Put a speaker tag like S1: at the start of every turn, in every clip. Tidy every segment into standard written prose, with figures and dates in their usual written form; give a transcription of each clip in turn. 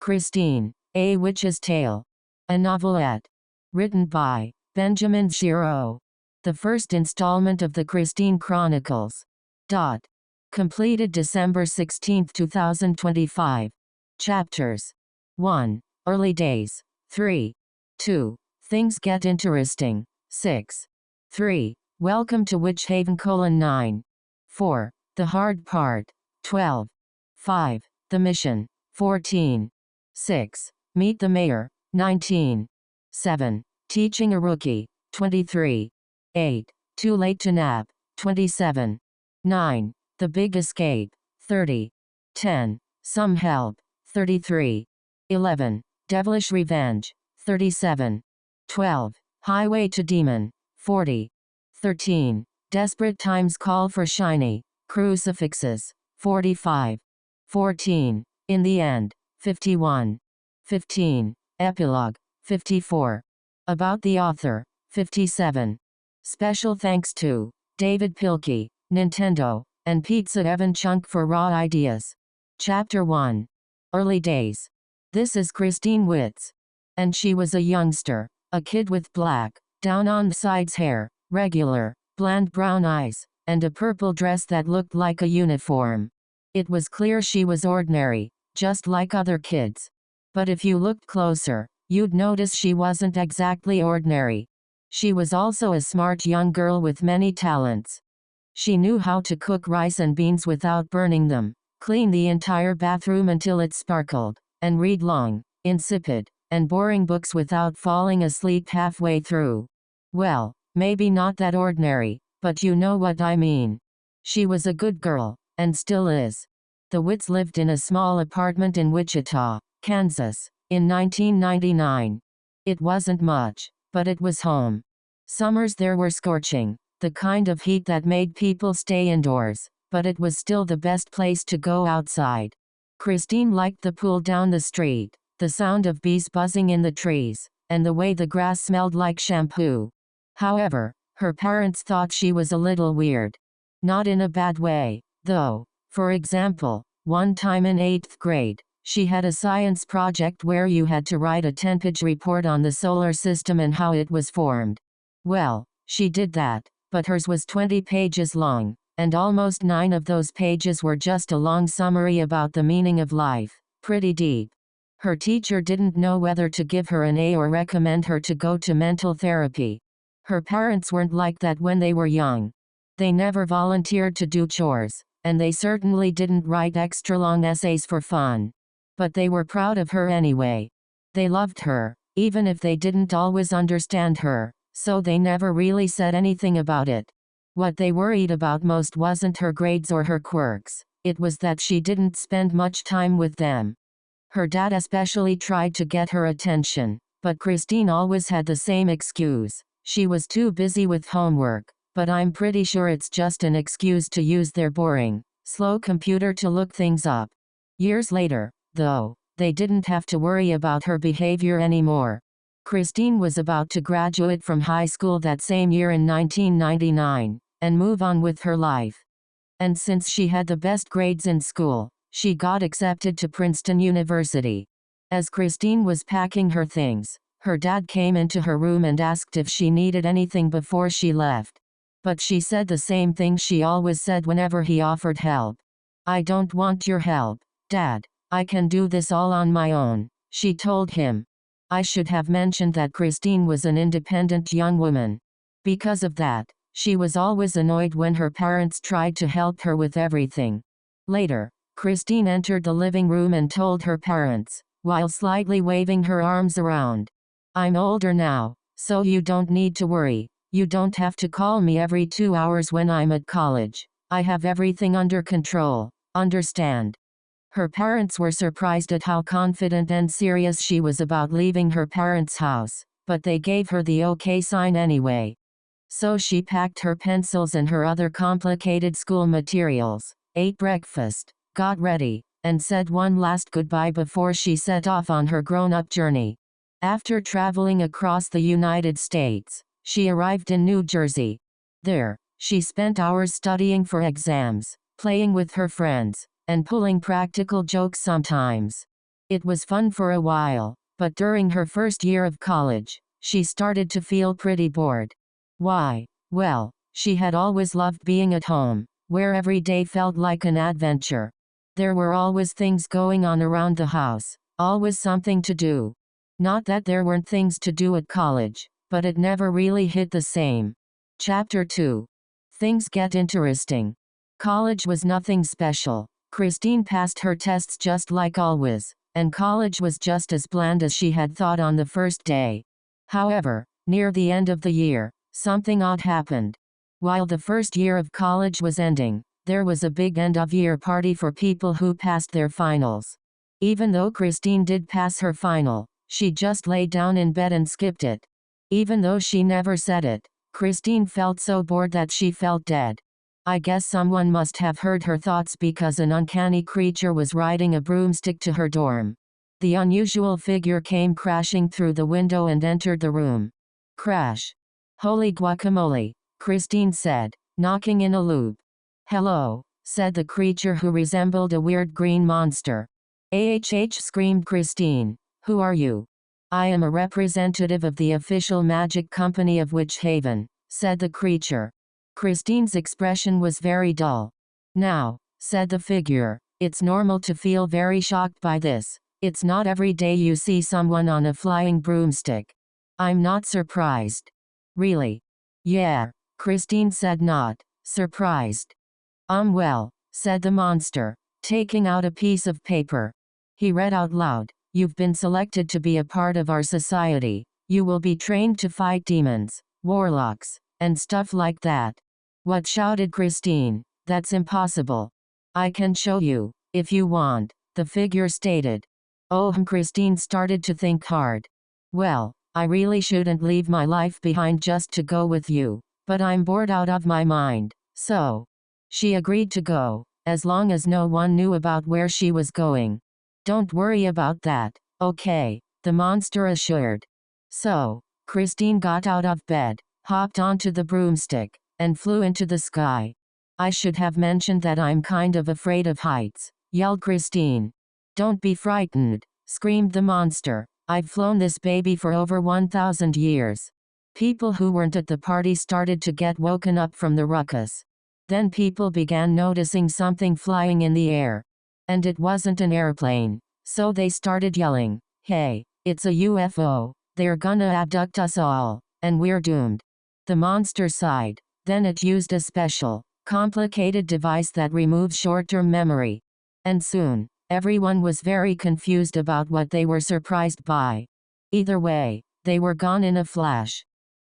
S1: Christine, A Witch's Tale. A novelette. Written by Benjamin Giraud. The first installment of the Christine Chronicles. Completed December 16, 2025. Chapters 1. Early Days. 3. 2. Things Get Interesting. 6. 3. Welcome to Witch Haven: 9. 4. The Hard Part. 12. 5. The Mission. 14. 6. Meet the Mayor. 19. 7. Teaching a Rookie. 23. 8. Too Late to Nap. 27. 9. The Big Escape. 30. 10. Some Help. 33. 11. Devilish Revenge. 37. 12. Highway to Demon. 40. 13. Desperate Times Call for Shiny Crucifixes. 45. 14. In the End. 51. 15. Epilogue. 54. About the Author. 57. Special thanks to David Pilkey, Nintendo, and Pizza Evan Chunk for raw ideas. Chapter 1. Early Days. This is Christine Witz. And she was a youngster, a kid with black, down-on-the-sides hair, regular, bland brown eyes, and a purple dress that looked like a uniform. It was clear she was ordinary, just like other kids. But if you looked closer, you'd notice she wasn't exactly ordinary. She was also a smart young girl with many talents. She knew how to cook rice and beans without burning them, clean the entire bathroom until it sparkled, and read long, insipid, and boring books without falling asleep halfway through. Well, maybe not that ordinary, but you know what I mean. She was a good girl, and still is. The Witts lived in a small apartment in Wichita, Kansas, in 1999. It wasn't much, but it was home. Summers there were scorching, the kind of heat that made people stay indoors, but it was still the best place to go outside. Christine liked the pool down the street, the sound of bees buzzing in the trees, and the way the grass smelled like shampoo. However, her parents thought she was a little weird. Not in a bad way, though. For example, one time in 8th grade, she had a science project where you had to write a 10-page report on the solar system and how it was formed. Well, she did that, but hers was 20 pages long, and almost 9 of those pages were just a long summary about the meaning of life. Pretty deep. Her teacher didn't know whether to give her an A or recommend her to go to mental therapy. Her parents weren't like that when they were young. They never volunteered to do chores, and they certainly didn't write extra long essays for fun. But they were proud of her anyway. They loved her, even if they didn't always understand her, so they never really said anything about it. What they worried about most wasn't her grades or her quirks, it was that she didn't spend much time with them. Her dad especially tried to get her attention, but Christine always had the same excuse. She was too busy with homework, but I'm pretty sure it's just an excuse to use their boring, slow computer to look things up. Years later, though, they didn't have to worry about her behavior anymore. Christine was about to graduate from high school that same year in 1999, and move on with her life. And since she had the best grades in school, she got accepted to Princeton University. As Christine was packing her things, her dad came into her room and asked if she needed anything before she left. But she said the same thing she always said whenever he offered help. "I don't want your help, Dad. I can do this all on my own," she told him. I should have mentioned that Christine was an independent young woman. Because of that, she was always annoyed when her parents tried to help her with everything. Later, Christine entered the living room and told her parents, while slightly waving her arms around, "I'm older now, so you don't need to worry. You don't have to call me every 2 hours when I'm at college. I have everything under control, understand?" Her parents were surprised at how confident and serious she was about leaving her parents' house, but they gave her the okay sign anyway. So she packed her pencils and her other complicated school materials, ate breakfast, got ready, and said one last goodbye before she set off on her grown-up journey. After traveling across the United States, she arrived in New Jersey. There, she spent hours studying for exams, playing with her friends, and pulling practical jokes sometimes. It was fun for a while, but during her first year of college, she started to feel pretty bored. Why? Well, she had always loved being at home, where every day felt like an adventure. There were always things going on around the house, always something to do. Not that there weren't things to do at college, but it never really hit the same. Chapter 2. Things get interesting. College was nothing special. Christine passed her tests just like always, and college was just as bland as she had thought on the first day. However, near the end of the year, something odd happened. While the first year of college was ending, there was a big end-of-year party for people who passed their finals. Even though Christine did pass her final, she just lay down in bed and skipped it. Even though she never said it, Christine felt so bored that she felt dead. I guess someone must have heard her thoughts because an uncanny creature was riding a broomstick to her dorm. The unusual figure came crashing through the window and entered the room. Crash. Holy guacamole, Christine said, knocking in a loop. Hello, said the creature who resembled a weird green monster. Screamed Christine. Who are you? I am a representative of the official magic company of Witch Haven, said the creature. Christine's expression was very dull. Now, said the figure, it's normal to feel very shocked by this. It's not every day you see someone on a flying broomstick. I'm not surprised. Really? Yeah, Christine said, not surprised. Well, said the monster, taking out a piece of paper. He read out loud, you've been selected to be a part of our society. You will be trained to fight demons, warlocks, and stuff like that. What? Shouted Christine. That's impossible. I can show you, if you want, the figure stated. Christine started to think hard. Well, I really shouldn't leave my life behind just to go with you, but I'm bored out of my mind, so. She agreed to go, as long as no one knew about where she was going. Don't worry about that, okay, the monster assured. So, Christine got out of bed, hopped onto the broomstick, and flew into the sky. I should have mentioned that I'm kind of afraid of heights, yelled Christine. Don't be frightened, screamed the monster. I've flown this baby for over 1,000 years. People who weren't at the party started to get woken up from the ruckus. Then people began noticing something flying in the air. And it wasn't an airplane, so they started yelling, hey, it's a UFO, they're gonna abduct us all, and we're doomed. The monster sighed. Then it used a special, complicated device that removes short-term memory. And soon, everyone was very confused about what they were surprised by. Either way, they were gone in a flash.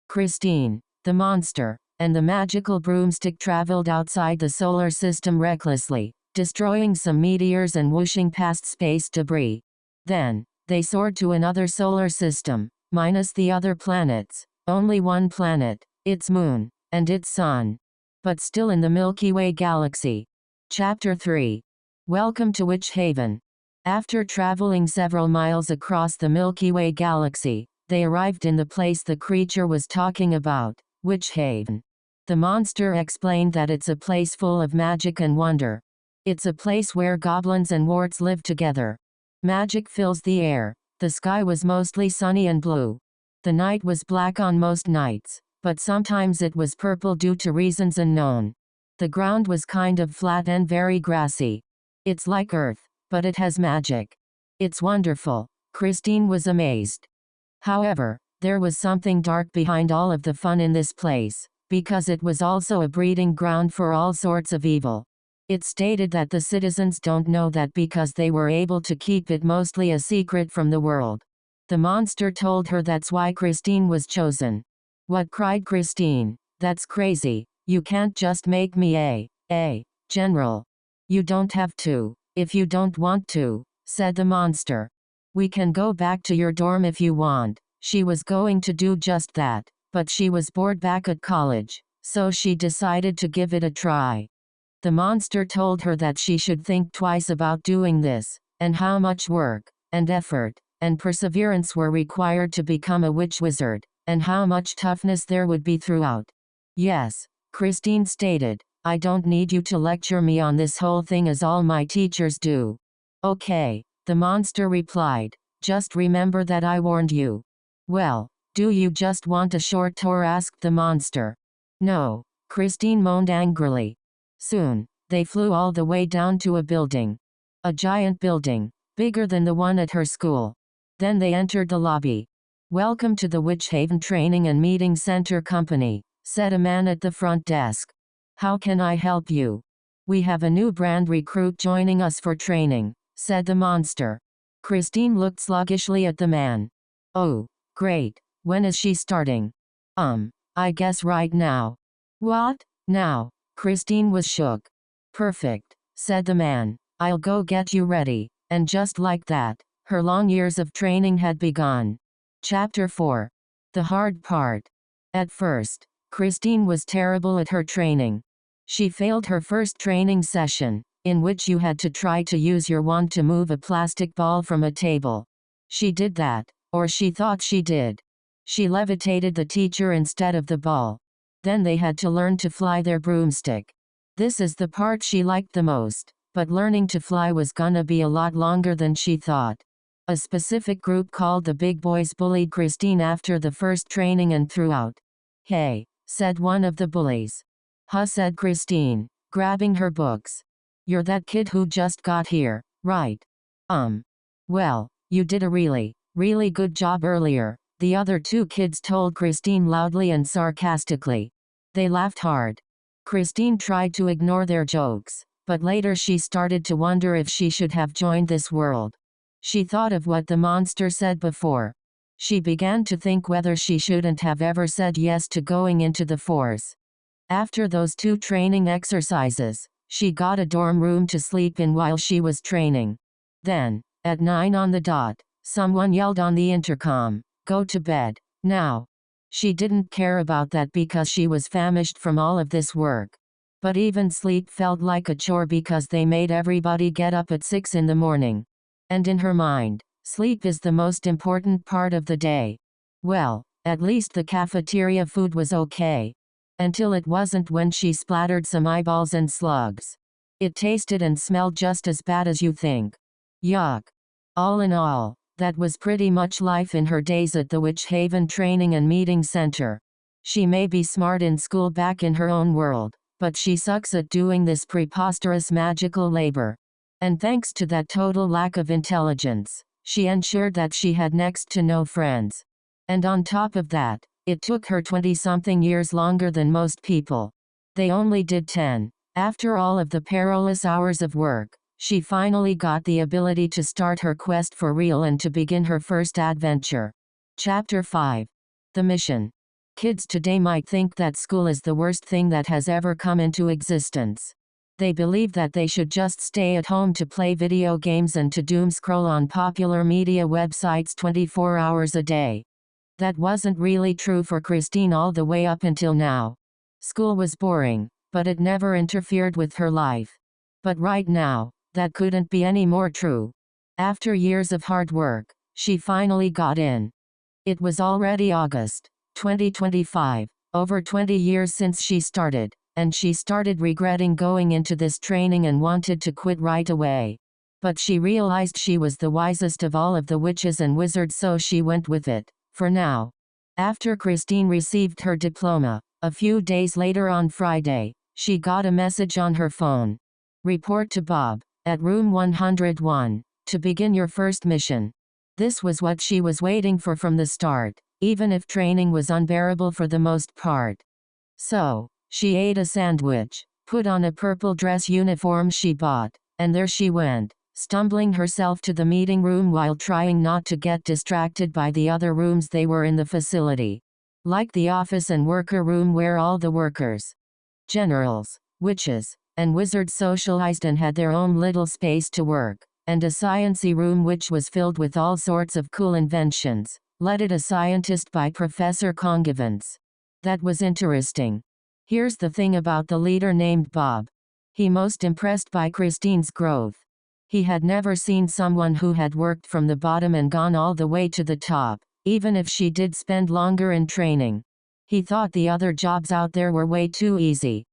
S1: Christine, the monster, and the magical broomstick traveled outside the solar system recklessly, destroying some meteors and whooshing past space debris. Then, they soared to another solar system, minus the other planets. Only one planet, its moon, and its sun. But still in the Milky Way galaxy. Chapter 3. Welcome to Witch Haven. After traveling several miles across the Milky Way galaxy, they arrived in the place the creature was talking about, Witch Haven. The monster explained that it's a place full of magic and wonder. It's a place where goblins and warts live together. Magic fills the air. The sky was mostly sunny and blue. The night was black on most nights, but sometimes it was purple due to reasons unknown. The ground was kind of flat and very grassy. It's like Earth, but it has magic. It's wonderful. Christine was amazed. However, there was something dark behind all of the fun in this place, because it was also a breeding ground for all sorts of evil. It stated that the citizens don't know that because they were able to keep it mostly a secret from the world. The monster told her that's why Christine was chosen. What? Cried Christine. That's crazy. You can't just make me a general. You don't have to, if you don't want to, said the monster. We can go back to your dorm if you want. She was going to do just that, but she was bored back at college, so she decided to give it a try. The monster told her that she should think twice about doing this, and how much work, and effort, and perseverance were required to become a witch wizard, and how much toughness there would be throughout. Yes, Christine stated, I don't need you to lecture me on this whole thing as all my teachers do. Okay, The monster replied, "Just remember that I warned you." "Well, do you just want a short tour?" asked the monster. "No," Christine moaned angrily. Soon, they flew all the way down to a building. A giant building, bigger than the one at her school. Then they entered the lobby. "Welcome to the Witch Haven Training and Meeting Center Company," said a man at the front desk. "How can I help you?" "We have a new brand recruit joining us for training," said the monster. Christine looked sluggishly at the man. "Oh, great. When is she starting?" I guess right now." "What? Now?" Christine was shook. "Perfect," said the man. "I'll go get you ready." And just like that, her long years of training had begun. Chapter 4. The hard part. At first, Christine was terrible at her training. She failed her first training session, in which you had to try to use your wand to move a plastic ball from a table. She did that, or she thought she did. She levitated the teacher instead of the ball. Then they had to learn to fly their broomstick. This is the part she liked the most, but learning to fly was gonna be a lot longer than she thought. A specific group called the Big Boys bullied Christine after the first training and threw out. "Hey," said one of the bullies. "Huh," said Christine, grabbing her books. "You're that kid who just got here, right?" Well, you did a really good job earlier," the other two kids told Christine loudly and sarcastically. They laughed hard. Christine tried to ignore their jokes, but later she started to wonder if she should have joined this world. She thought of what the monster said before. She began to think whether she shouldn't have ever said yes to going into the force. After those 2 training exercises, she got a dorm room to sleep in while she was training. Then, at 9 on the dot, someone yelled on the intercom, "Go to bed, now." She didn't care about that because she was famished from all of this work. But even sleep felt like a chore because they made everybody get up at 6 in the morning. And in her mind, sleep is the most important part of the day. Well, at least the cafeteria food was okay. Until it wasn't when she splattered some eyeballs and slugs. It tasted and smelled just as bad as you think. Yuck. All in all, that was pretty much life in her days at the Witch Haven Training and Meeting Center. She may be smart in school back in her own world, but she sucks at doing this preposterous magical labor. And thanks to that total lack of intelligence, she ensured that she had next to no friends. And on top of that, it took her 20-something years longer than most people. They only did 10. After all of the perilous hours of work, she finally got the ability to start her quest for real and to begin her first adventure. Chapter 5. The Mission. Kids today might think that school is the worst thing that has ever come into existence. They believe that they should just stay at home to play video games and to doom scroll on popular media websites 24 hours a day. That wasn't really true for Christine all the way up until now. School was boring, but it never interfered with her life. But right now, that couldn't be any more true. After years of hard work, she finally got in. It was already August 2025, over 20 years since she started, and she started regretting going into this training and wanted to quit right away. But she realized she was the wisest of all of the witches and wizards, so she went with it, for now. After Christine received her diploma, a few days later on Friday, she got a message on her phone. "Report to Bob, at room 101, to begin your first mission." This was what she was waiting for from the start, even if training was unbearable for the most part. So, she ate a sandwich, put on a purple dress uniform she bought, and there she went, stumbling herself to the meeting room while trying not to get distracted by the other rooms they were in the facility. Like the office and worker room where all the workers, generals, witches, and wizards socialized and had their own little space to work, and a science-y room which was filled with all sorts of cool inventions, led a scientist by Professor Congivance. That was interesting. Here's the thing about the leader named Bob. He most impressed by Christine's growth. He had never seen someone who had worked from the bottom and gone all the way to the top, even if she did spend longer in training. He thought the other jobs out there were way too easy.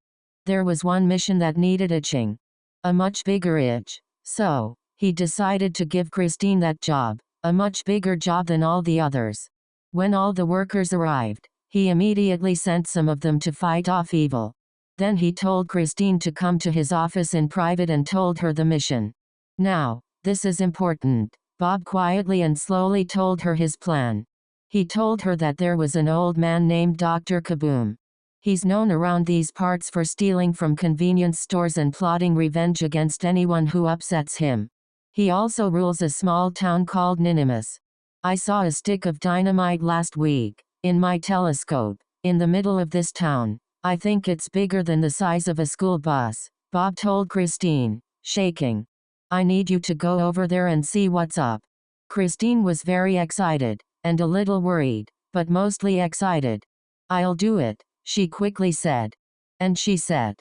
S1: There was one mission that needed itching. A much bigger itch. So, He decided to give Christine that job, a much bigger job than all the others. When all the workers arrived, he immediately sent some of them to fight off evil. Then he told Christine to come to his office in private and told her the mission. Now, this is important. Bob quietly and slowly told her his plan. He told her that there was an old man named Dr. Kaboom. He's known around these parts for stealing from convenience stores and plotting revenge against anyone who upsets him. He also rules a small town called Ninimus. I saw a stick of dynamite last week, in my telescope, in the middle of this town. I think it's bigger than the size of a school bus, Bob told Christine, shaking. I need you to go over there and see what's up. Christine was very excited, and a little worried, but mostly excited. I'll do it, she quickly said. And she said,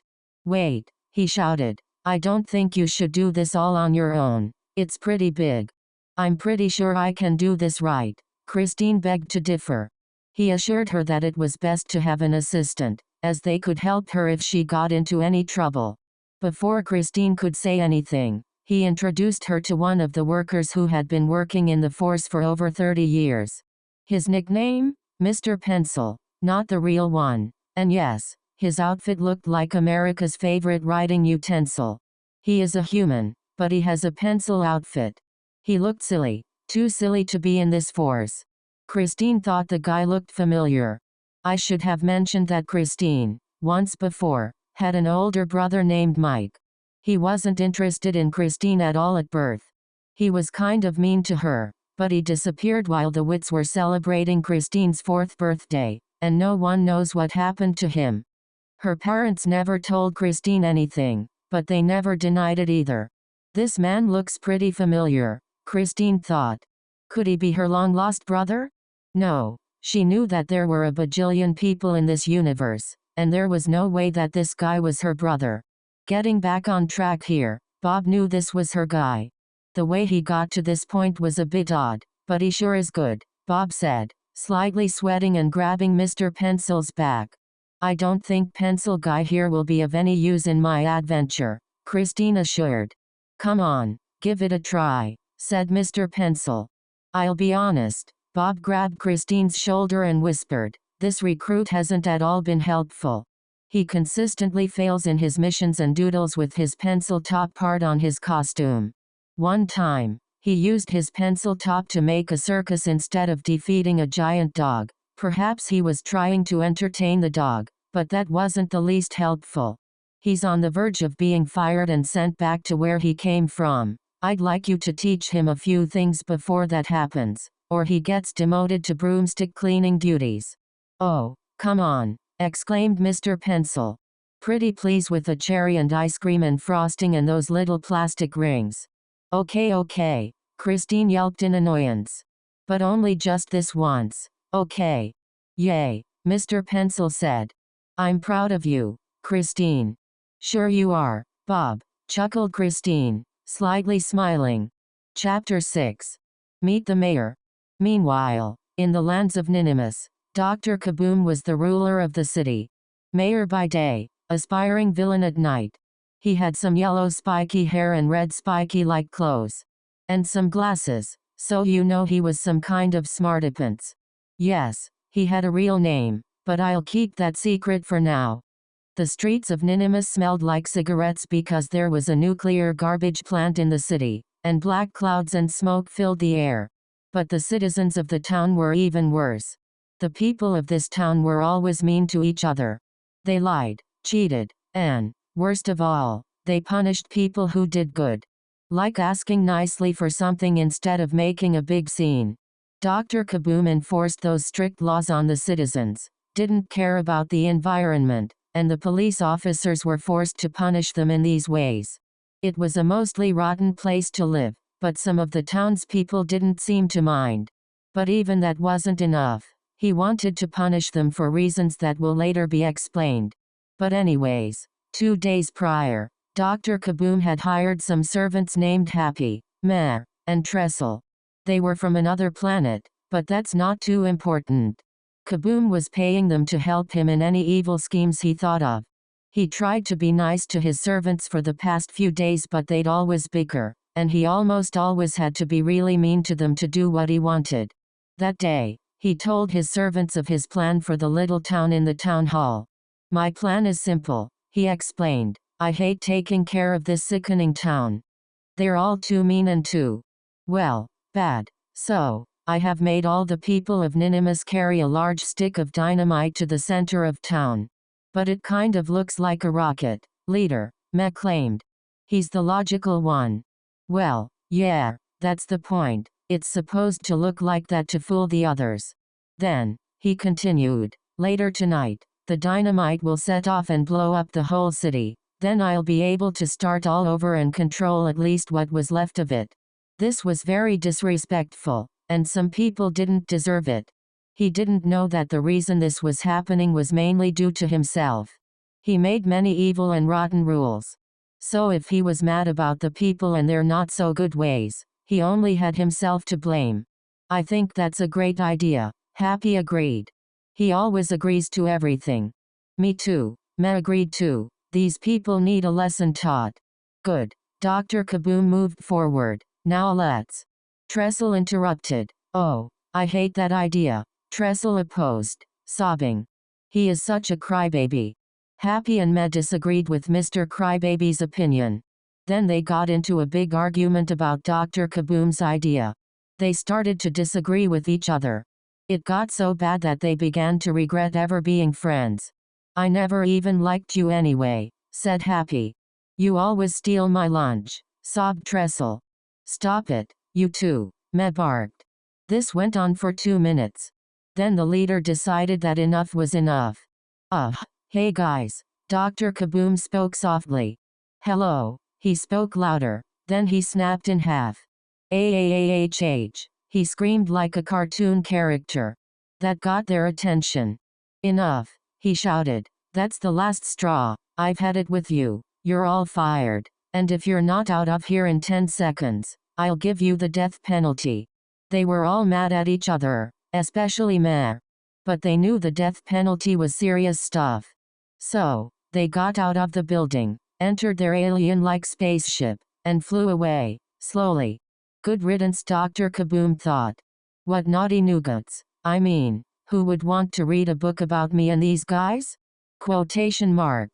S1: wait, he shouted. I don't think you should do this all on your own. It's pretty big. I'm pretty sure I can do this right. Christine begged to differ. He assured her that it was best to have an assistant, as they could help her if she got into any trouble. Before Christine could say anything, he introduced her to one of the workers who had been working in the force for over 30 years. His nickname? Mr. Pencil, not the real one. And yes, his outfit looked like America's favorite writing utensil. He is a human, but he has a pencil outfit. He looked silly, too silly to be in this force. Christine thought the guy looked familiar. I should have mentioned that Christine, once before, had an older brother named Mike. He wasn't interested in Christine at all at birth. He was kind of mean to her, but he disappeared while the Wits were celebrating Christine's 4th birthday, and no one knows what happened to him. Her parents never told Christine anything, but they never denied it either. This man looks pretty familiar, Christine thought. Could he be her long-lost brother? No, she knew that there were a bajillion people in this universe, and there was no way that this guy was her brother. Getting back on track here, Bob knew this was her guy. The way he got to this point was a bit odd, but he sure is good, Bob said, slightly sweating and grabbing Mr. Pencil's back. I don't think Pencil Guy here will be of any use in my adventure, Christine assured. Come on, give it a try, said Mr. Pencil. I'll be honest, Bob grabbed Christine's shoulder and whispered, this recruit hasn't at all been helpful. He consistently fails in his missions and doodles with his pencil top part on his costume. One time, he used his pencil top to make a circus instead of defeating a giant dog. Perhaps he was trying to entertain the dog, but that wasn't the least helpful. He's on the verge of being fired and sent back to where he came from. I'd like you to teach him a few things before that happens, or he gets demoted to broomstick cleaning duties. Oh, come on, exclaimed Mr. Pencil. Pretty please with a cherry and ice cream and frosting and those little plastic rings. Okay, Christine yelped in annoyance. But only just this once. Okay. Yay, Mr. Pencil said. I'm proud of you, Christine. Sure you are, Bob, chuckled Christine, slightly smiling. Chapter 6. Meet the Mayor. Meanwhile, in the lands of Ninimus, Dr. Kaboom was the ruler of the city. Mayor by day, aspiring villain at night. He had some yellow spiky hair and red spiky-like clothes. And some glasses, so you know he was some kind of smartapants. Yes, he had a real name, but I'll keep that secret for now. The streets of Ninimus smelled like cigarettes because there was a nuclear garbage plant in the city, and black clouds and smoke filled the air. But the citizens of the town were even worse. The people of this town were always mean to each other. They lied, cheated, and, worst of all, they punished people who did good. Like asking nicely for something instead of making a big scene. Dr. Kaboom enforced those strict laws on the citizens, didn't care about the environment, and the police officers were forced to punish them in these ways. It was a mostly rotten place to live, but some of the townspeople didn't seem to mind. But even that wasn't enough. He wanted to punish them for reasons that will later be explained. But anyways, 2 days prior, Dr. Kaboom had hired some servants named Happy, Mare, and Trestle. They were from another planet, but that's not too important. Kaboom was paying them to help him in any evil schemes he thought of. He tried to be nice to his servants for the past few days, but they'd always bicker, and he almost always had to be really mean to them to do what he wanted. That day, he told his servants of his plan for the little town in the town hall. "My plan is simple," he explained. "I hate taking care of this sickening town. They're all too mean and too, well, bad. So, I have made all the people of Ninimus carry a large stick of dynamite to the center of town. But it kind of looks like a rocket, leader," Meh claimed. "He's the logical one." "Well, yeah, that's the point. It's supposed to look like that to fool the others. Then," he continued, "later tonight, the dynamite will set off and blow up the whole city. Then I'll be able to start all over and control at least what was left of it." This was very disrespectful, and some people didn't deserve it. He didn't know that the reason this was happening was mainly due to himself. He made many evil and rotten rules. So if he was mad about the people and their not so good ways, he only had himself to blame. "I think that's a great idea," Happy agreed. "He always agrees to everything." "Me too," Meh agreed too. "These people need a lesson taught." "Good." Dr. Kaboom moved forward. "Now let's." Trestle interrupted. "Oh, I hate that idea," Trestle opposed, sobbing. "He is such a crybaby." Happy and Meh disagreed with Mr. Crybaby's opinion. Then they got into a big argument about Dr. Kaboom's idea. They started to disagree with each other. It got so bad that they began to regret ever being friends. "I never even liked you anyway," said Happy. "You always steal my lunch," sobbed Trestle. "Stop it, you two," Meh barked. This went on for 2 minutes. Then the leader decided that enough was enough. Hey guys," Dr. Kaboom spoke softly. "Hello," he spoke louder, then he snapped in half. "AAAHH," he screamed like a cartoon character. That got their attention. "Enough," he shouted. "That's the last straw. I've had it with you. You're all fired. And if you're not out of here in 10 seconds, I'll give you the death penalty." They were all mad at each other, especially Meh. But they knew the death penalty was serious stuff. So, they got out of the building, entered their alien-like spaceship, and flew away, slowly. Good riddance, Dr. Kaboom thought. What naughty nougats. I mean, who would want to read a book about me and these guys? Quotation mark.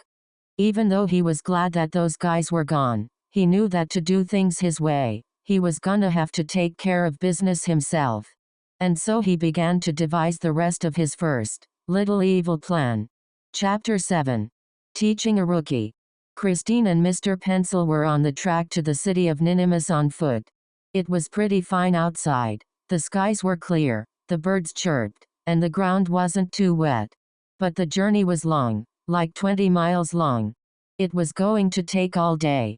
S1: Even though he was glad that those guys were gone, he knew that to do things his way, he was gonna have to take care of business himself. And so he began to devise the rest of his first, little evil plan. Chapter 7. Teaching a Rookie. Christine and Mr. Pencil were on the track to the city of Ninimus on foot. It was pretty fine outside. The skies were clear, the birds chirped, and the ground wasn't too wet. But the journey was long, like 20 miles long. It was going to take all day.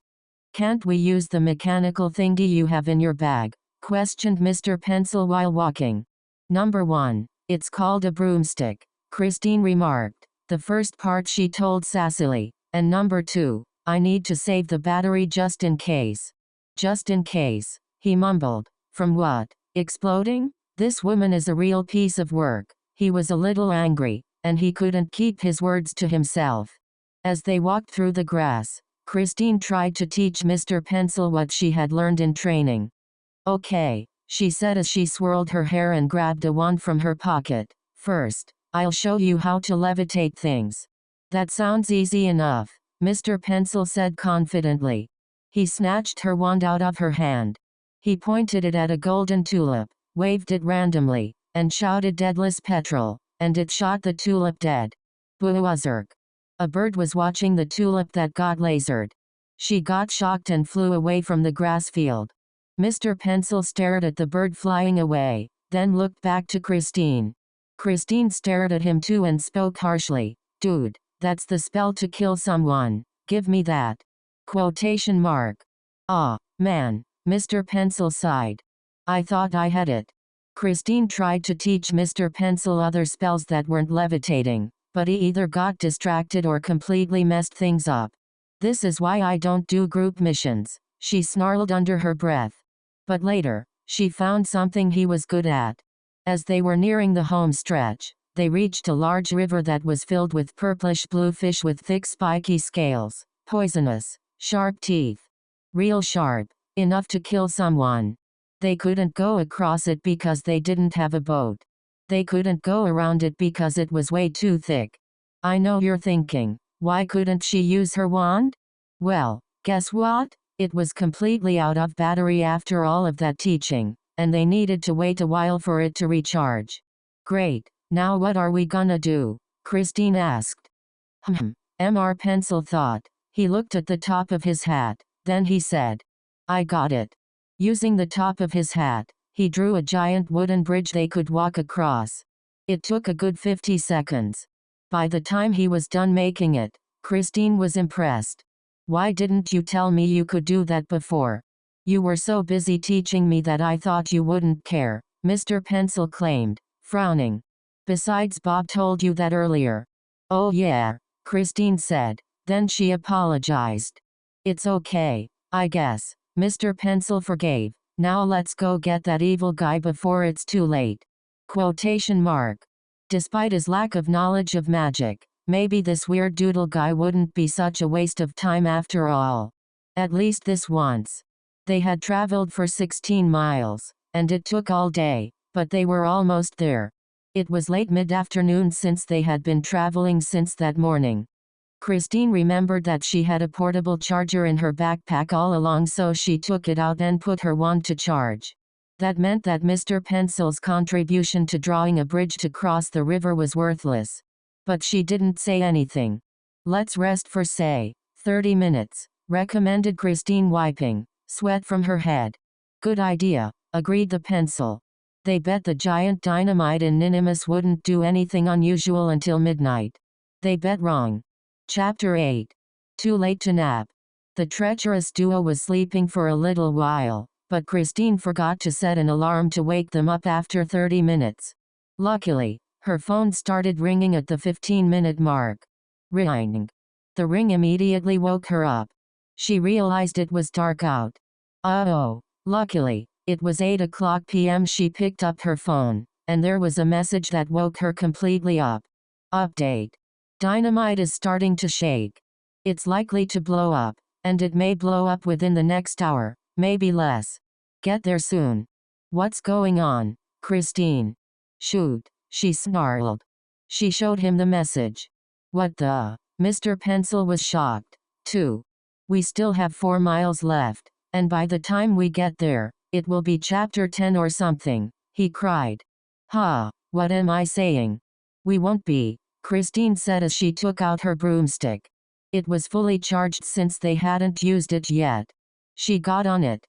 S1: "Can't we use the mechanical thingy you have in your bag?" questioned Mr. Pencil while walking. "Number 1, it's called a broomstick," Christine remarked. The first part she told sassily. "And number 2, I need to save the battery just in case." "Just in case," he mumbled. "From what? Exploding?" This woman is a real piece of work. He was a little angry, and he couldn't keep his words to himself. As they walked through the grass, Christine tried to teach Mr. Pencil what she had learned in training. "Okay," she said as she swirled her hair and grabbed a wand from her pocket. "First, I'll show you how to levitate things." "That sounds easy enough," Mr. Pencil said confidently. He snatched her wand out of her hand. He pointed it at a golden tulip, waved it randomly, and shouted "Deadless petrol," and it shot the tulip dead. Boo-uzzerk. A bird was watching the tulip that got lasered. She got shocked and flew away from the grass field. Mr. Pencil stared at the bird flying away, then looked back to Christine. Christine stared at him too and spoke harshly. "Dude, that's the spell to kill someone. Give me that." Quotation mark. "Aw, man," Mr. Pencil sighed. "I thought I had it." Christine tried to teach Mr. Pencil other spells that weren't levitating, but he either got distracted or completely messed things up. "This is why I don't do group missions," she snarled under her breath. But later, she found something he was good at. As they were nearing the home stretch, they reached a large river that was filled with purplish-blue fish with thick spiky scales, poisonous, sharp teeth. Real sharp, Enough to kill someone. They couldn't go across it because they didn't have a boat. They couldn't go around it because it was way too thick. I know you're thinking, why couldn't she use her wand? Well, guess what? It was completely out of battery after all of that teaching, and they needed to wait a while for it to recharge. Great, now what are we gonna do? Christine asked. Mr. Pencil thought. He looked at the top of his hat, then he said, I got it. Using the top of his hat, he drew a giant wooden bridge they could walk across. It took a good 50 seconds. By the time he was done making it, Christine was impressed. Why didn't you tell me you could do that before? You were so busy teaching me that I thought you wouldn't care, Mr. Pencil claimed, frowning. Besides, Bob told you that earlier. Oh yeah, Christine said. Then she apologized. It's okay, I guess. Mr. Pencil forgave. Now let's go get that evil guy before it's too late. Quotation mark. Despite his lack of knowledge of magic, maybe this weird doodle guy wouldn't be such a waste of time after all. At least this once. They had traveled for 16 miles, and it took all day, but they were almost there. It was late mid-afternoon since they had been traveling since that morning. Christine remembered that she had a portable charger in her backpack all along, so she took it out and put her wand to charge. That meant that Mr. Pencil's contribution to drawing a bridge to cross the river was worthless. But she didn't say anything. Let's rest for say, 30 minutes, recommended Christine, wiping sweat from her head. Good idea, agreed the pencil. They bet the giant dynamite in Ninimus wouldn't do anything unusual until midnight. They bet wrong. Chapter 8. Too late to nap. The treacherous duo was sleeping for a little while, but Christine forgot to set an alarm to wake them up after 30 minutes. Luckily, her phone started ringing at the 15-minute mark. Ring. The ring immediately woke her up. She realized it was dark out. Oh, luckily, it was 8:00 p.m. She picked up her phone, and there was a message that woke her completely up. Update. Dynamite is starting to shake. It's likely to blow up, and it may blow up within the next hour, maybe less. Get there soon. What's going on, Christine? Shoot, she snarled. She showed him the message. What the? Mr. Pencil was shocked, too. We still have 4 miles left, and by the time we get there, it will be chapter 10 or something, he cried. What am I saying? We won't be, Christine said as she took out her broomstick. It was fully charged since they hadn't used it yet. She got on it.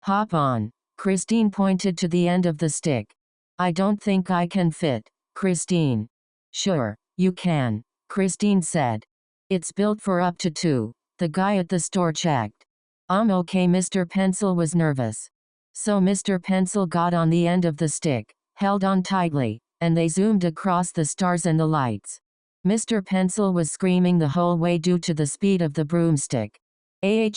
S1: Hop on. Christine pointed to the end of the stick. I don't think I can fit, Christine. Sure, you can, Christine said. It's built for up to 2, the guy at the store checked. Okay, Mr. Pencil was nervous. So Mr. Pencil got on the end of the stick, held on tightly, and they zoomed across the stars and the lights. Mr. Pencil was screaming the whole way due to the speed of the broomstick. He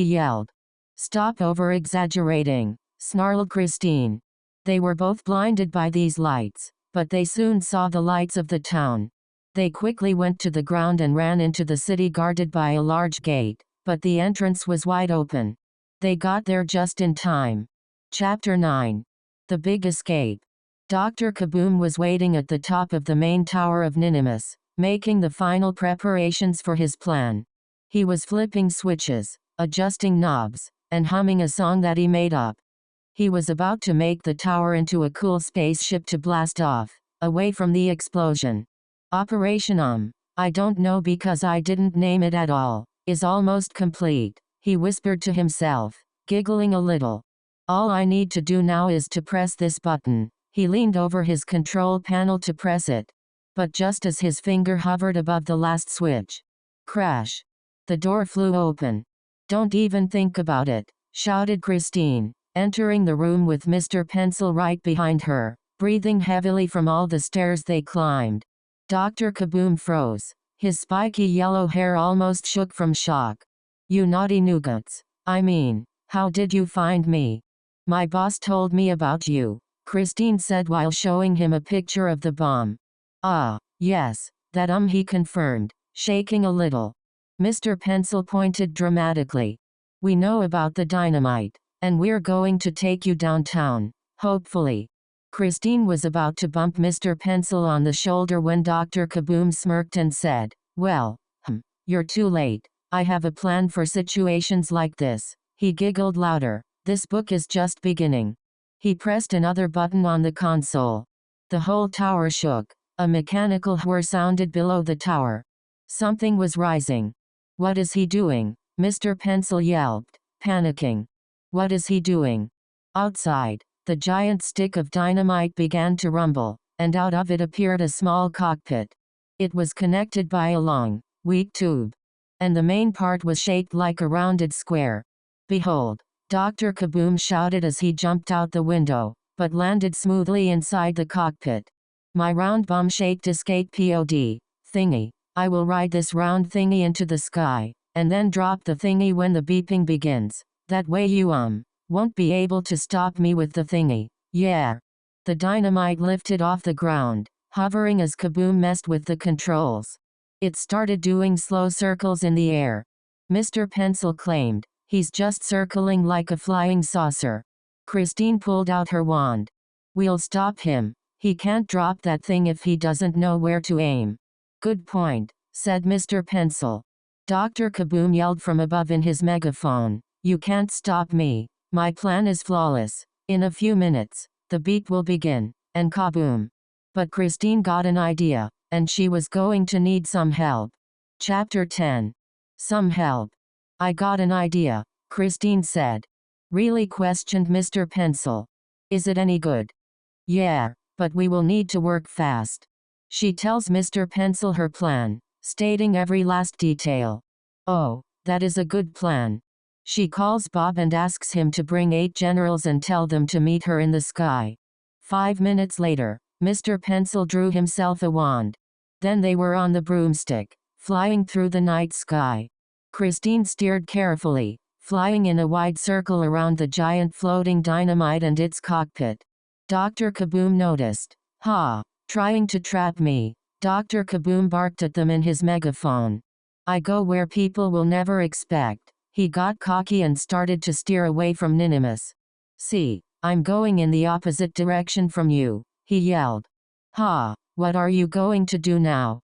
S1: yelled. Stop over-exaggerating, snarled Christine. They were both blinded by these lights, but they soon saw the lights of the town. They quickly went to the ground and ran into the city guarded by a large gate, but the entrance was wide open. They got there just in time. Chapter 9. The Big Escape. Dr. Kaboom was waiting at the top of the main tower of Ninimus, making the final preparations for his plan. He was flipping switches, adjusting knobs, and humming a song that he made up. He was about to make the tower into a cool spaceship to blast off, away from the explosion. Operation I don't know because I didn't name it at all, is almost complete, he whispered to himself, giggling a little. All I need to do now is to press this button. He leaned over his control panel to press it. But just as his finger hovered above the last switch, crash! The door flew open. Don't even think about it, shouted Christine, entering the room with Mr. Pencil right behind her, breathing heavily from all the stairs they climbed. Dr. Kaboom froze. His spiky yellow hair almost shook from shock. You naughty nougats. I mean, how did you find me? My boss told me about you, Christine said while showing him a picture of the bomb. Yes, that he confirmed, shaking a little. Mr. Pencil pointed dramatically. We know about the dynamite. And we're going to take you downtown, hopefully. Christine was about to bump Mr. Pencil on the shoulder when Dr. Kaboom smirked and said, "Well, you're too late. I have a plan for situations like this." He giggled louder. "This book is just beginning." He pressed another button on the console. The whole tower shook. A mechanical whir sounded below the tower. Something was rising. "What is he doing?" Mr. Pencil yelped, panicking. "What is he doing?" Outside, the giant stick of dynamite began to rumble, and out of it appeared a small cockpit. It was connected by a long, weak tube, and the main part was shaped like a rounded square. "Behold!" Dr. Kaboom shouted as he jumped out the window, but landed smoothly inside the cockpit. "My round bomb-shaped escape pod thingy. I will ride this round thingy into the sky, and then drop the thingy when the beeping begins. That way you won't be able to stop me with the thingy. Yeah." The dynamite lifted off the ground, hovering as Kaboom messed with the controls. It started doing slow circles in the air. Mr. Pencil claimed, "He's just circling like a flying saucer." Christine pulled out her wand. "We'll stop him. He can't drop that thing if he doesn't know where to aim." "Good point," said Mr. Pencil. Dr. Kaboom yelled from above in his megaphone, "You can't stop me. My plan is flawless. In a few minutes, the beat will begin, and kaboom." But Christine got an idea, and she was going to need some help. Chapter 10. Some help. "I got an idea," Christine said. "Really?" questioned Mr. Pencil. "Is it any good?" "Yeah, but we will need to work fast." She tells Mr. Pencil her plan, stating every last detail. "Oh, that is a good plan." She calls Bob and asks him to bring 8 generals and tell them to meet her in the sky. 5 minutes later, Mr. Pencil drew himself a wand. Then they were on the broomstick, flying through the night sky. Christine steered carefully, flying in a wide circle around the giant floating dynamite and its cockpit. Dr. Kaboom noticed. "Ha! Trying to trap me." Dr. Kaboom barked at them in his megaphone. "I go where people will never expect." He got cocky and started to steer away from Ninimus. "See, I'm going in the opposite direction from you," he yelled. "Ha! What are you going to do now?"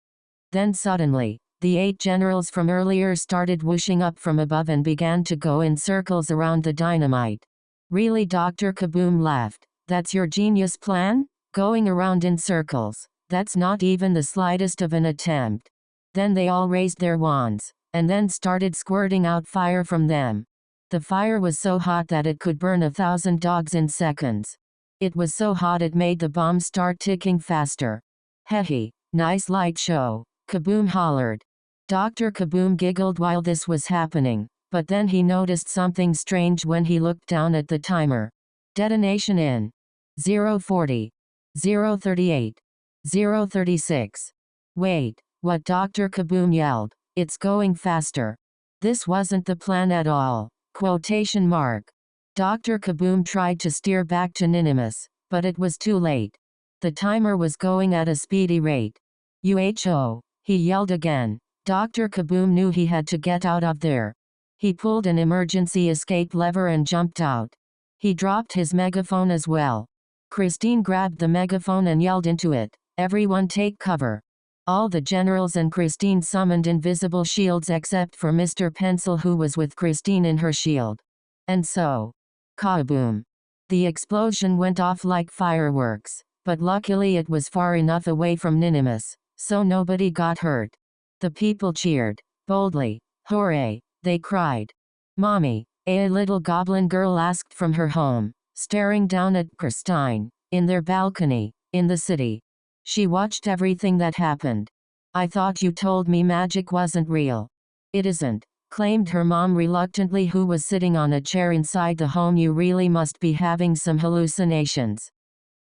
S1: Then suddenly, the 8 generals from earlier started whooshing up from above and began to go in circles around the dynamite. "Really?" Dr. Kaboom laughed. "That's your genius plan? Going around in circles? That's not even the slightest of an attempt." Then they all raised their wands, and then started squirting out fire from them. The fire was so hot that it could burn 1,000 dogs in seconds. It was so hot it made the bomb start ticking faster. "Heh, nice light show," Kaboom hollered. Dr. Kaboom giggled while this was happening, but then he noticed something strange when he looked down at the timer. Detonation in 0:40, 0:38, 0:36. "Wait, what?" Dr. Kaboom yelled. "It's going faster." This wasn't the plan at all. Quotation mark. Dr. Kaboom tried to steer back to Ninimus, but it was too late. The timer was going at a speedy rate. "UHO!" he yelled again. Dr. Kaboom knew he had to get out of there. He pulled an emergency escape lever and jumped out. He dropped his megaphone as well. Christine grabbed the megaphone and yelled into it, "Everyone take cover." All the generals and Christine summoned invisible shields except for Mr. Pencil, who was with Christine in her shield. And so, kaboom! The explosion went off like fireworks, but luckily it was far enough away from Ninimus, so nobody got hurt. The people cheered boldly. "Hooray!" they cried. "Mommy," a little goblin girl asked from her home, staring down at Christine, in their balcony, in the city. She watched everything that happened. "I thought you told me magic wasn't real." "It isn't," claimed her mom reluctantly, who was sitting on a chair inside the home. "You really must be having some hallucinations."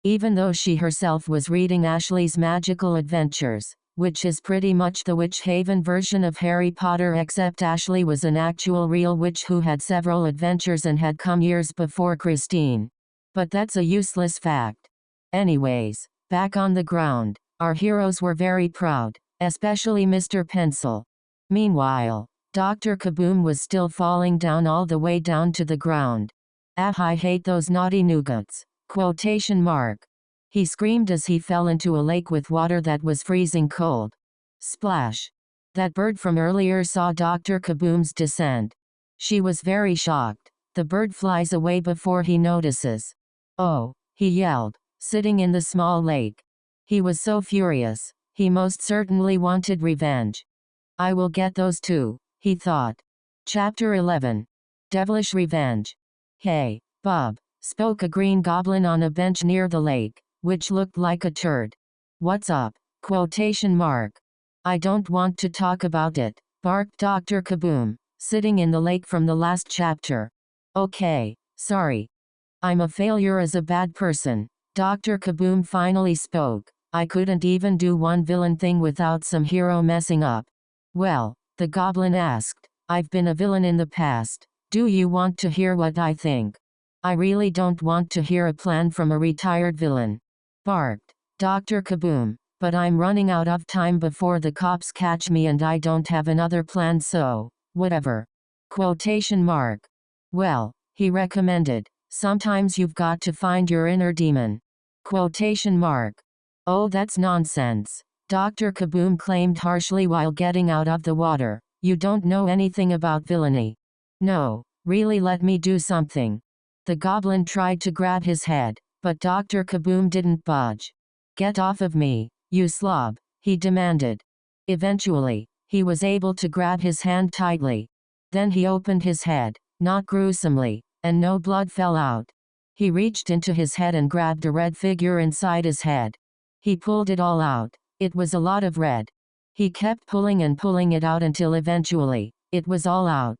S1: Even though she herself was reading Ashley's Magical Adventures, which is pretty much the Witch Haven version of Harry Potter, except Ashley was an actual real witch who had several adventures and had come years before Christine. But that's a useless fact. Anyways, back on the ground, our heroes were very proud, especially Mr. Pencil. Meanwhile, Dr. Kaboom was still falling down all the way down to the ground. Ah, I hate those naughty nougats. Quotation mark. He screamed as he fell into a lake with water that was freezing cold. Splash. That bird from earlier saw Dr. Kaboom's descent. She was very shocked. The bird flies away before he notices. Oh, he yelled, sitting in the small lake. He was so furious. He most certainly wanted revenge. I will get those too, he thought. Chapter 11. Devilish Revenge. Hey, Bob, spoke a green goblin on a bench near the lake, which looked like a turd. What's up? Quotation mark. I don't want to talk about it, barked Dr. Kaboom, sitting in the lake from the last chapter. Okay, sorry. I'm a failure as a bad person. Dr. Kaboom finally spoke. I couldn't even do one villain thing without some hero messing up. Well, the goblin asked, I've been a villain in the past. Do you want to hear what I think? I really don't want to hear a plan from a retired villain, barked Dr. Kaboom, but I'm running out of time before the cops catch me and I don't have another plan, so, whatever. Quotation mark. Well, he recommended, sometimes you've got to find your inner demon. Quotation mark. Oh, that's nonsense, Dr. Kaboom claimed harshly while getting out of the water. You don't know anything about villainy. No, really, let me do something. The goblin tried to grab his head, but Dr. Kaboom didn't budge. Get off of me, you slob, he demanded. Eventually, he was able to grab his hand tightly. Then he opened his head, not gruesomely, and no blood fell out. He reached into his head and grabbed a red figure inside his head. He pulled it all out. It was a lot of red. He kept pulling and pulling it out until eventually, it was all out.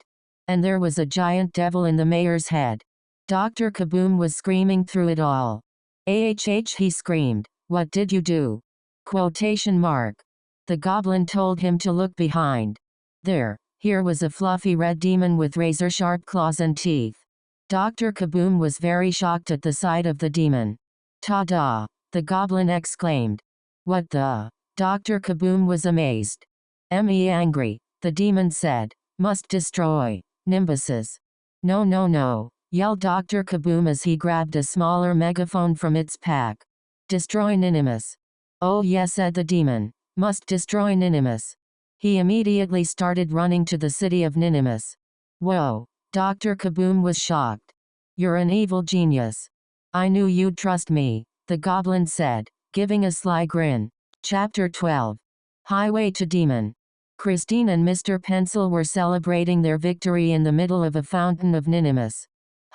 S1: And there was a giant devil in the mayor's head. Dr. Kaboom was screaming through it all. AHH, he screamed. What did you do? Quotation mark. The goblin told him to look behind. Here was a fluffy red demon with razor-sharp claws and teeth. Dr. Kaboom was very shocked at the sight of the demon. Ta-da! The goblin exclaimed. What the? Dr. Kaboom was amazed. Angry, the demon said. Must destroy. Nimbuses. No, no, no, yelled Dr. Kaboom as he grabbed a smaller megaphone from its pack. Destroy Ninimus. Oh yes, said the demon. Must destroy Ninimus. He immediately started running to the city of Ninimus. Whoa, Dr. Kaboom was shocked. You're an evil genius. I knew you'd trust me, the goblin said, giving a sly grin. Chapter 12. Highway to Demon. Christine and Mr. Pencil were celebrating their victory in the middle of a fountain of Ninimus.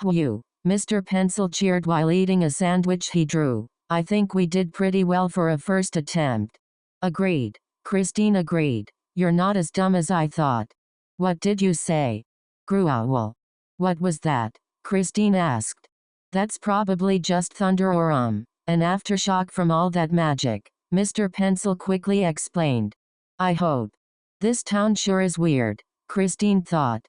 S1: Whew, Mr. Pencil cheered while eating a sandwich he drew. I think we did pretty well for a first attempt. Agreed. Christine agreed. You're not as dumb as I thought. What did you say? Growl. What was that? Christine asked. That's probably just thunder or an aftershock from all that magic, Mr. Pencil quickly explained. I hope. This town sure is weird, Christine thought.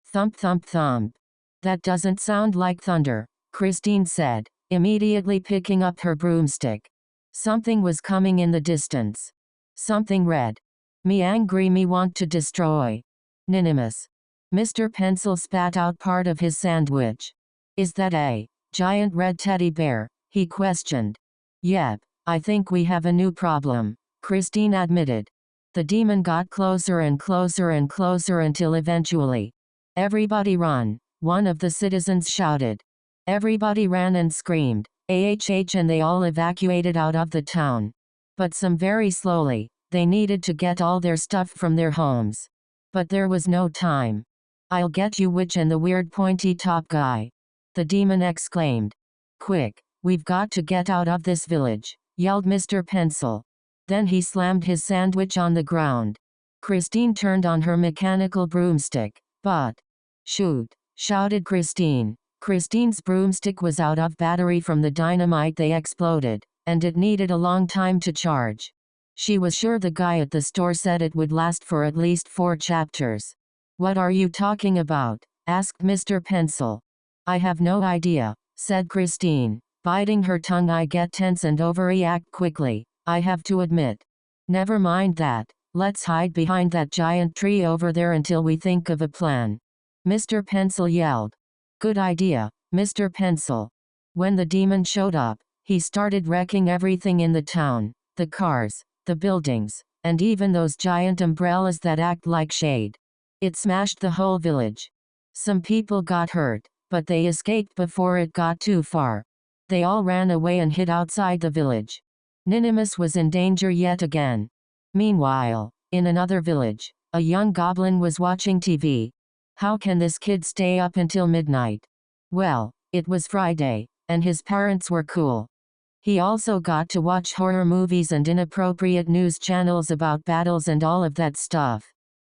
S1: Thump thump thump. That doesn't sound like thunder, Christine said, immediately picking up her broomstick. Something was coming in the distance. Something red. Me angry, me want to destroy. Ninimus. Mr. Pencil spat out part of his sandwich. Is that a giant red teddy bear? He questioned. Yep, I think we have a new problem, Christine admitted. The demon got closer and closer and closer until eventually. Everybody run, one of the citizens shouted. Everybody ran and screamed, AHH, and they all evacuated out of the town. But some very slowly, they needed to get all their stuff from their homes. But there was no time. I'll get you, witch and the weird pointy top guy. The demon exclaimed. Quick, we've got to get out of this village, yelled Mr. Pencil. Then he slammed his sandwich on the ground. Christine turned on her mechanical broomstick. But, shoot, shouted Christine. Christine's broomstick was out of battery from the dynamite they exploded, and it needed a long time to charge. She was sure the guy at the store said it would last for at least 4 chapters. What are you talking about? Asked Mr. Pencil. I have no idea, said Christine, biting her tongue. I get tense and overreact quickly, I have to admit. Never mind that, let's hide behind that giant tree over there until we think of a plan. Mr. Pencil yelled. Good idea, Mr. Pencil. When the demon showed up, he started wrecking everything in the town, the cars, the buildings, and even those giant umbrellas that act like shade. It smashed the whole village. Some people got hurt, but they escaped before it got too far. They all ran away and hid outside the village. Ninimus was in danger yet again. Meanwhile, in another village, a young goblin was watching TV. How can this kid stay up until midnight? Well, it was Friday, and his parents were cool. He also got to watch horror movies and inappropriate news channels about battles and all of that stuff.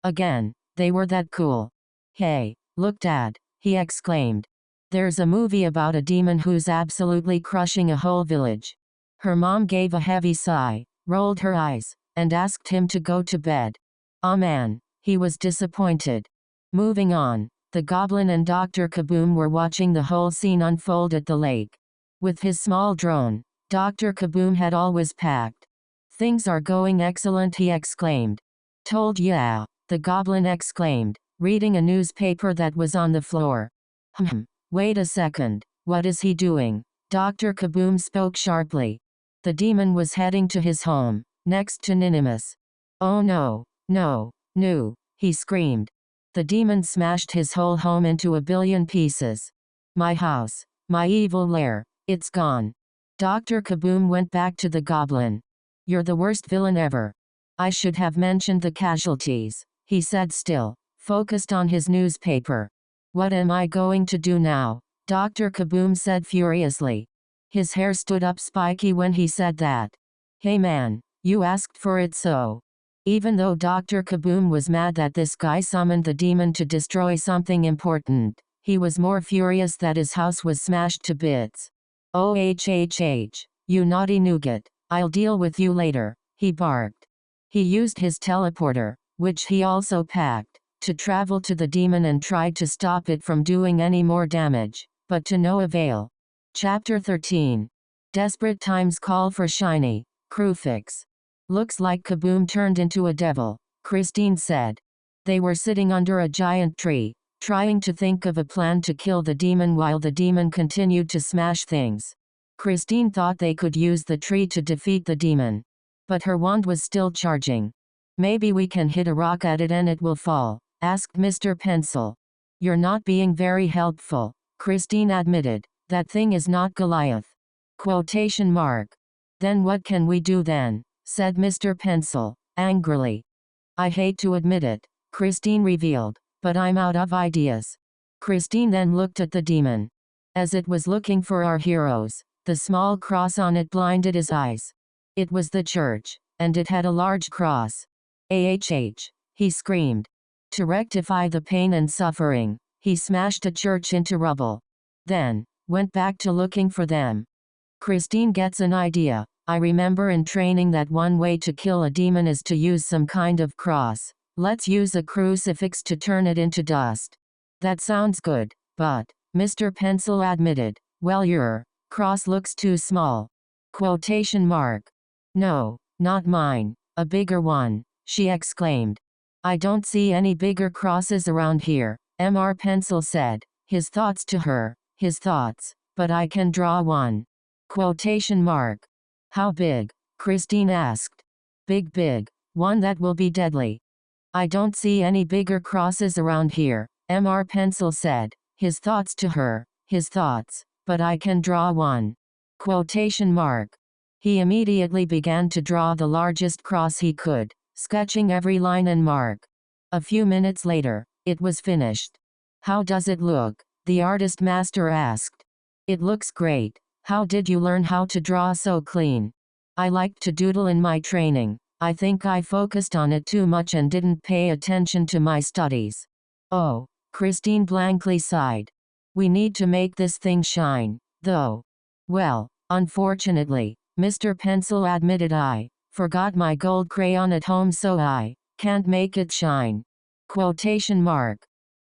S1: Again, they were that cool. Hey, look Dad, he exclaimed. There's a movie about a demon who's absolutely crushing a whole village. Her mom gave a heavy sigh, rolled her eyes, and asked him to go to bed. Aw man, he was disappointed. Moving on, the goblin and Dr. Kaboom were watching the whole scene unfold at the lake. With his small drone, Dr. Kaboom had always packed. Things are going excellent, he exclaimed. Told ya, the goblin exclaimed, reading a newspaper that was on the floor. Wait a second, what is he doing? Dr. Kaboom spoke sharply. The demon was heading to his home, next to Ninimus. Oh no, he screamed. The demon smashed his whole home into a billion pieces. My house, my evil lair, it's gone. Dr. Kaboom went back to the goblin. You're the worst villain ever. I should have mentioned the casualties, he said, still focused on his newspaper. What am I going to do now? Dr. Kaboom said furiously. His hair stood up spiky when he said that. Hey man, you asked for it so. Even though Dr. Kaboom was mad that this guy summoned the demon to destroy something important, he was more furious that his house was smashed to bits. Oh you naughty nougat, I'll deal with you later, he barked. He used his teleporter, which he also packed, to travel to the demon and tried to stop it from doing any more damage, but to no avail. Chapter 13. Desperate times call for shiny Crewfix. Looks like Kaboom turned into a devil, Christine said. They were sitting under a giant tree, trying to think of a plan to kill the demon while the demon continued to smash things. Christine thought they could use the tree to defeat the demon. But her wand was still charging. Maybe we can hit a rock at it and it will fall, asked Mr. Pencil. You're not being very helpful, Christine admitted. That thing is not Goliath. Quotation mark. Then what can we do then? Said Mr. Pencil, angrily. I hate to admit it, Christine revealed, but I'm out of ideas. Christine then looked at the demon. As it was looking for our heroes, the small cross on it blinded his eyes. It was the church, and it had a large cross. He screamed. To rectify the pain and suffering, he smashed a church into rubble. Then, went back to looking for them. Christine gets an idea. I remember in training that one way to kill a demon is to use some kind of cross. Let's use a crucifix to turn it into dust. That sounds good, but, Mr. Pencil admitted, well your cross looks too small. Quotation mark. No, not mine, a bigger one, she exclaimed. I don't see any bigger crosses around here, Mr. Pencil said, his thoughts to her, his thoughts, but I can draw one. Quotation mark. How big? Christine asked. Big, one that will be deadly. I don't see any bigger crosses around here, Mr. Pencil said, his thoughts to her, his thoughts, but I can draw one. Quotation mark. He immediately began to draw the largest cross he could, sketching every line and mark. A few minutes later, it was finished. How does it look? The artist master asked. It looks great. How did you learn how to draw so clean? I liked to doodle in my training. I think I focused on it too much and didn't pay attention to my studies. Oh, Christine blankly sighed. We need to make this thing shine, though. Well, unfortunately, Mr. Pencil admitted, I forgot my gold crayon at home so I can't make it shine. Quotation mark.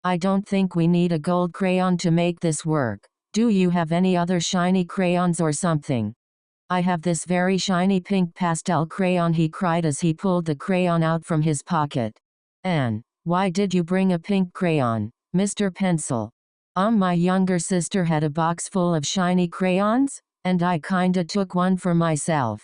S1: I don't think we need a gold crayon to make this work. Do you have any other shiny crayons or something? I have this very shiny pink pastel crayon, he cried as he pulled the crayon out from his pocket. Anne, why did you bring a pink crayon, Mr. Pencil? My younger sister had a box full of shiny crayons, and I kinda took one for myself.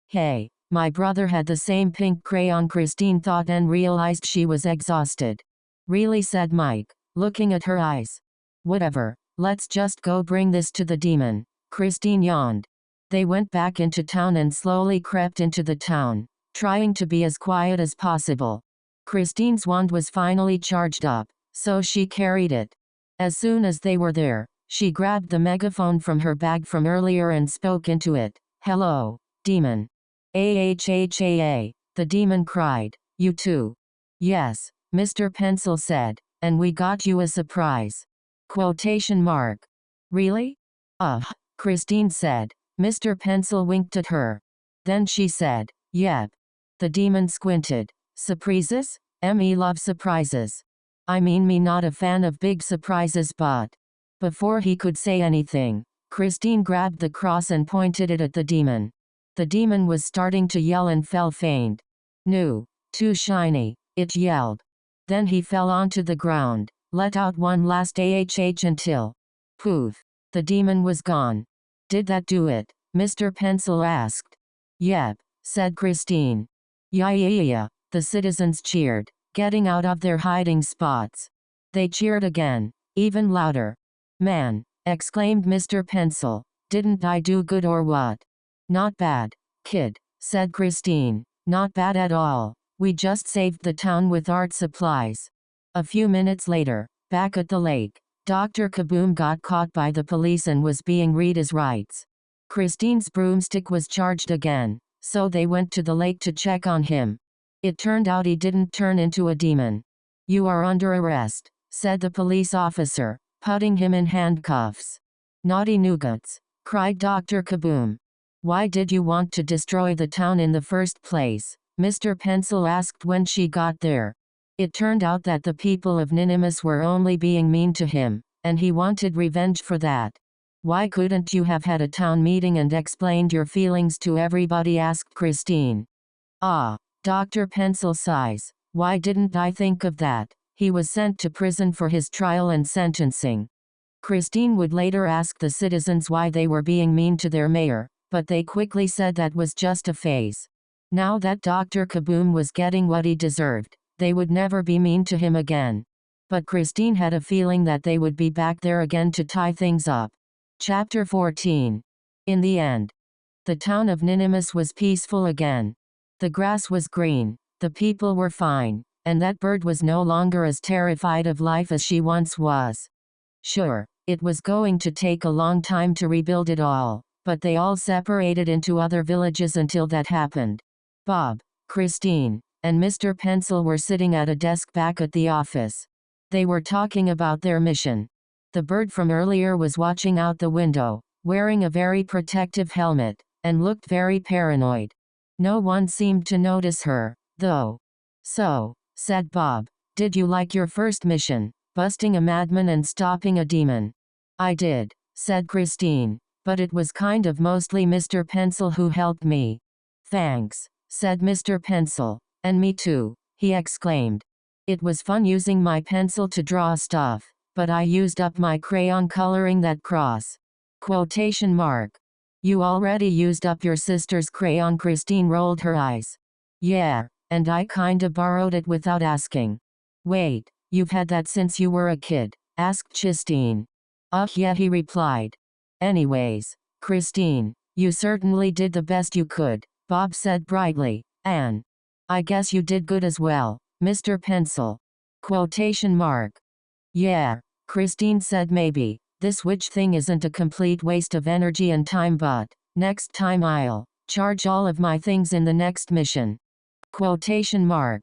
S1: Hey, my brother had the same pink crayon, Christine thought and realized she was exhausted. Really, said Mike, looking at her eyes. Whatever, let's just go bring this to the demon, Christine yawned. They went back into town and slowly crept into the town, trying to be as quiet as possible. Christine's wand was finally charged up, so she carried it. As soon as they were there, she grabbed the megaphone from her bag from earlier and spoke into it. Hello, demon. AHHAA, the demon cried. You too. Yes, Mr. Pencil said, and we got you a surprise. Quotation mark. Really? Christine said. Mr. Pencil winked at her. Then she said, yep. The demon squinted. Surprises? Me love surprises. I mean, me not a fan of big surprises, but. Before he could say anything, Christine grabbed the cross and pointed it at the demon. The demon was starting to yell and fell faint. No, too shiny, it yelled. Then he fell onto the ground, let out one last AHH until. Poof. The demon was gone. Did that do it? Mr. Pencil asked. Yep, said Christine. Yeah. The citizens cheered, getting out of their hiding spots. They cheered again, even louder. Man, exclaimed Mr. Pencil, didn't I do good or what? Not bad, kid, said Christine. Not bad at all. We just saved the town with art supplies. A few minutes later, back at the lake, Dr. Kaboom got caught by the police and was being read his rights. Christine's broomstick was charged again, so they went to the lake to check on him. It turned out he didn't turn into a demon. You are under arrest, said the police officer, putting him in handcuffs. Naughty nougats, cried Dr. Kaboom. Why did you want to destroy the town in the first place? Mr. Pencil asked when she got there. It turned out that the people of Ninimus were only being mean to him, and he wanted revenge for that. Why couldn't you have had a town meeting and explained your feelings to everybody? Asked Christine. Dr. Pencil sighs. Why didn't I think of that? He was sent to prison for his trial and sentencing. Christine would later ask the citizens why they were being mean to their mayor, but they quickly said that was just a phase. Now that Dr. Kaboom was getting what he deserved, they would never be mean to him again. But Christine had a feeling that they would be back there again to tie things up. Chapter 14. In the end, the town of Ninimus was peaceful again. The grass was green, the people were fine, and that bird was no longer as terrified of life as she once was. Sure, it was going to take a long time to rebuild it all, but they all separated into other villages until that happened. Bob, Christine, and Mr. Pencil were sitting at a desk back at the office. They were talking about their mission. The bird from earlier was watching out the window, wearing a very protective helmet, and looked very paranoid. No one seemed to notice her, though. So, said Bob, did you like your first mission, busting a madman and stopping a demon? I did, said Christine, but it was kind of mostly Mr. Pencil who helped me. Thanks, said Mr. Pencil, and me too, he exclaimed. It was fun using my pencil to draw stuff, but I used up my crayon coloring that cross. Quotation mark. You already used up your sister's crayon. Christine rolled her eyes. Yeah, and I kinda borrowed it without asking. Wait, you've had that since you were a kid? Asked Christine. Yeah, he replied. Anyways, Christine, you certainly did the best you could, Bob said brightly, and I guess you did good as well, Mr. Pencil. Quotation mark. Yeah, Christine said. Maybe this witch thing isn't a complete waste of energy and time, but next time I'll charge all of my things in the next mission. Quotation mark.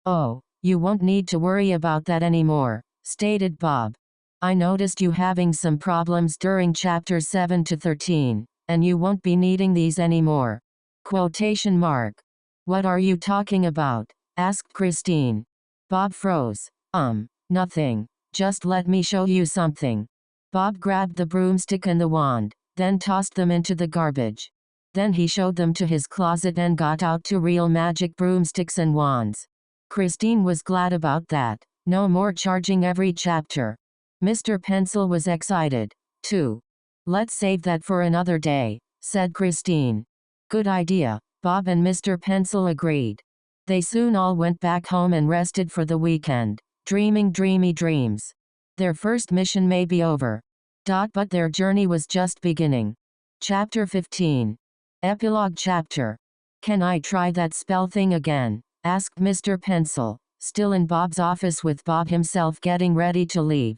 S1: Oh, you won't need to worry about that anymore, stated Bob. I noticed you having some problems during chapters 7 to 13, and you won't be needing these anymore. Quotation mark. What are you talking about? Asked Christine. Bob froze. Nothing. Just let me show you something. Bob grabbed the broomstick and the wand, then tossed them into the garbage. Then he showed them to his closet and got out 2 real magic broomsticks and wands. Christine was glad about that. No more charging every chapter. Mr. Pencil was excited, too. Let's save that for another day, said Christine. Good idea, Bob and Mr. Pencil agreed. They soon all went back home and rested for the weekend, dreaming dreamy dreams. Their first mission may be over. But their journey was just beginning. Chapter 15. Epilogue Chapter. Can I try that spell thing again? Asked Mr. Pencil, still in Bob's office with Bob himself getting ready to leave.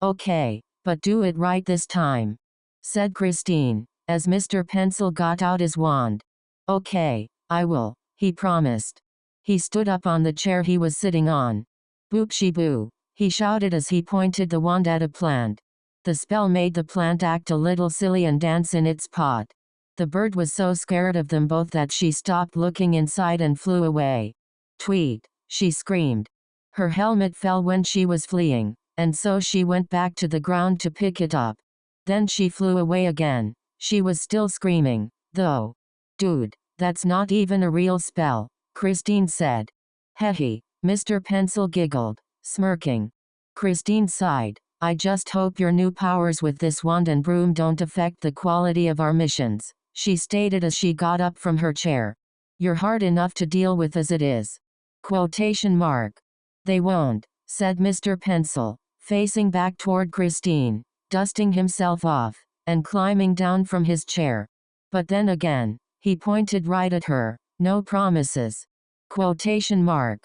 S1: Okay, but do it right this time, said Christine, as Mr. Pencil got out his wand. Okay, I will, he promised. He stood up on the chair he was sitting on. Boop-she-boo, he shouted as he pointed the wand at a plant. The spell made the plant act a little silly and dance in its pot. The bird was so scared of them both that she stopped looking inside and flew away. Tweet, she screamed. Her helmet fell when she was fleeing, and so she went back to the ground to pick it up. Then she flew away again. She was still screaming, though. Dude, that's not even a real spell, Christine said. Heh, Mr. Pencil giggled, smirking. Christine sighed. I just hope your new powers with this wand and broom don't affect the quality of our missions, she stated as she got up from her chair. You're hard enough to deal with as it is. Quotation mark. They won't, said Mr. Pencil, facing back toward Christine, dusting himself off, and climbing down from his chair. But then again, he pointed right at her. No promises. Quotation mark.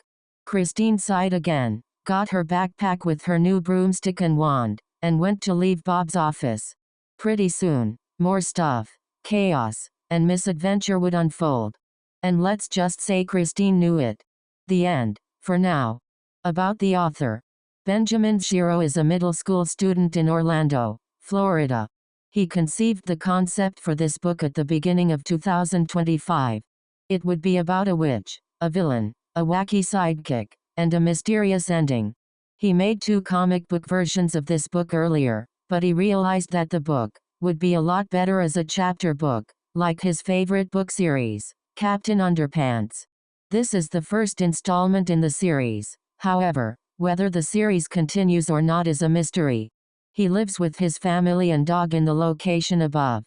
S1: Christine sighed again, got her backpack with her new broomstick and wand, and went to leave Bob's office. Pretty soon, more stuff, chaos, and misadventure would unfold. And let's just say Christine knew it. The end, for now. About the author. Benjamin Giraud is a middle school student in Orlando, Florida. He conceived the concept for this book at the beginning of 2025. It would be about a witch, a villain, a wacky sidekick, and a mysterious ending. He made 2 comic book versions of this book earlier, but he realized that the book would be a lot better as a chapter book, like his favorite book series, Captain Underpants. This is the first installment in the series. However, whether the series continues or not is a mystery. He lives with his family and dog in the location above.